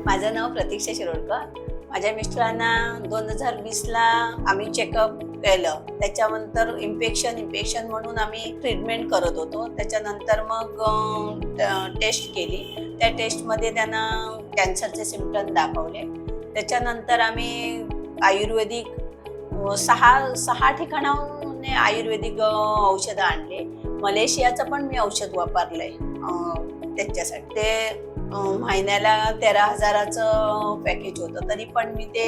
माझं नाव प्रतीक्षा शिरोडकर. माझ्या मिस्टरांना 2020ला आम्ही चेकअप केलं. त्याच्यानंतर इन्फेक्शन म्हणून आम्ही ट्रीटमेंट करत होतो. त्याच्यानंतर मग टेस्ट केली. त्या टेस्टमध्ये त्यांना कॅन्सरचे सिम्पटम दाखवले. त्याच्यानंतर आम्ही आयुर्वेदिक सहा ठिकाणाहून आयुर्वेदिक औषधं आणले. मलेशियाचं पण मी औषध वापरलंय त्याच्यासाठी. ते महिन्याला 13,000चं पॅकेज होतं. तरी पण मी ते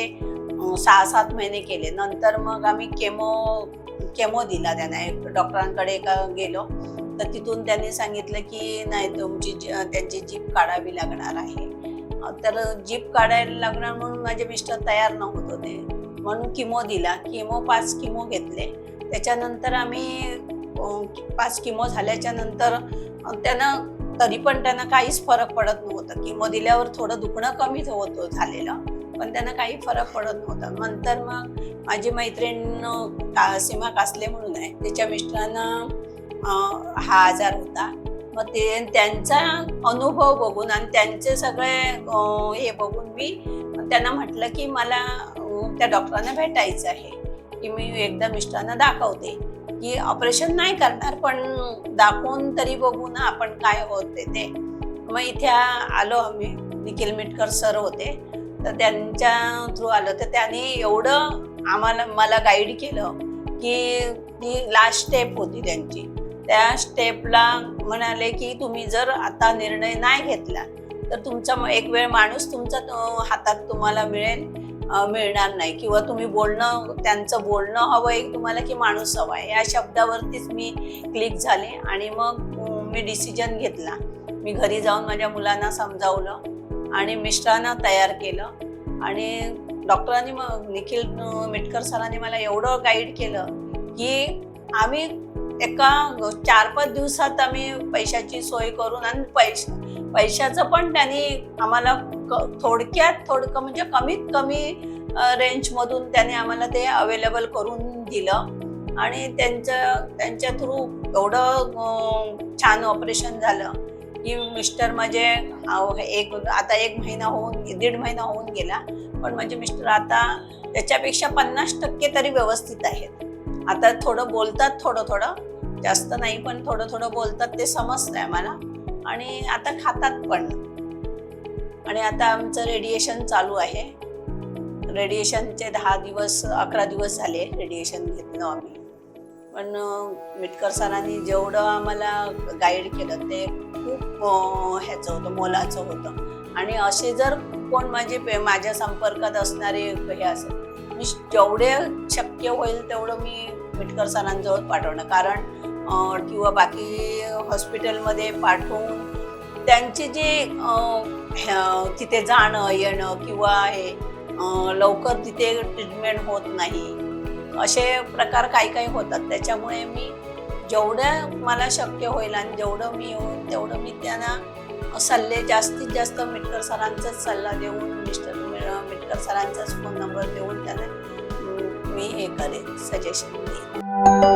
6-7 महिने केले. नंतर मग आम्ही केमो दिला त्यांना. एक डॉक्टरांकडे गेलो तर तिथून त्यांनी सांगितलं की नाही, त्यांची जीभ काढावी लागणार आहे. तर जीभ काढायला लागणार म्हणून माझे मिस्टर तयार नव्हते होते, म्हणून किमो दिला. 5 किमो घेतले. त्याच्यानंतर आम्ही 5 किमो झाल्याच्या नंतर तरी पण त्यांना काहीच फरक पडत नव्हता. किमो दिल्यावर थोडं दुखणं कमी होतं झालेलं, पण त्यांना काही फरक पडत नव्हता. नंतर मग माझी मैत्रीण सीमा कासले म्हणून आहे, त्याच्या मिस्टरांना हा आजार होता. मग त्यांचा अनुभव बघून आणि त्यांचे सगळे हे बघून मी त्यांना म्हटलं की मला त्या डॉक्टरांना भेटायचं आहे, की मी एकदा मिस्टरांना दाखवते, की ऑपरेशन नाही करणार पण दाखवून तरी बघू ना आपण काय होते ते. मग इथे आलो आम्ही. निखिल मिटकर सर होते, तर त्यांच्या थ्रू आलो. तर त्यांनी एवढं मला गाईड केलं की ती लास्ट स्टेप होती त्यांची. त्या स्टेपला म्हणाले की तुम्ही जर आता निर्णय नाही घेतला तर तुमचा एक वेळ माणूस तुमचा हातात तुम्हाला मिळणार नाही, किंवा तुम्ही त्यांचं बोलणं हवं आहे तुम्हाला की माणूस हवा आहे. या शब्दावरतीच मी क्लिक झाले आणि मग मी डिसिजन घेतला. मी घरी जाऊन माझ्या मुलांना समजावलं आणि मिस्टरांना तयार केलं. आणि डॉक्टरांनी निखिल मिटकर सरांनी मला एवढं गाईड केलं की आम्ही एका 4-5 दिवसात आम्ही पैशाची सोय करून, आणि पैशाचं पण त्यांनी आम्हाला थोडकं म्हणजे कमीत कमी रेंजमधून त्यांनी आम्हाला ते अवेलेबल करून दिलं. आणि त्यांच्या थ्रू एवढं छान ऑपरेशन झालं की मिस्टर माझे आता 1.5 महिना होऊन गेला, पण माझे मिस्टर आता त्याच्यापेक्षा 50% तरी व्यवस्थित आहेत. आता थोडं बोलतात, थोडं जास्त नाही पण थोडं बोलतात, ते समजतंय आम्हाला. आणि आता खातात पण. आणि आता आमचं रेडिएशन चालू आहे. रेडिएशनचे 11 दिवस झाले रेडिएशन घेतलं आम्ही. पण मिटकर सरांनी जेवढं आम्हाला गाईड केलं ते खूप ह्याचं होतं, मोलाचं होतं. आणि असे जर कोण माझ्या संपर्कात असणारे हे असेल, मी जेवढे शक्य होईल तेवढं मी मिटकर सरांजवळ पाठवणं. कारण किंवा बाकी हॉस्पिटलमध्ये पाठवून त्यांची जी तिथे जाणं येणं किंवा हे लवकर तिथे ट्रीटमेंट होत नाही, असे प्रकार काही होतात. त्याच्यामुळे मी जेवढं मला शक्य होईल आणि जेवढं मी होईल तेवढं मी त्यांना जास्तीत जास्त मिटकर सरांचाच सल्ला देऊन, मिटकर सरांचाच फोन नंबर देऊन त्यांना मी हे करेन, सजेशन देईन.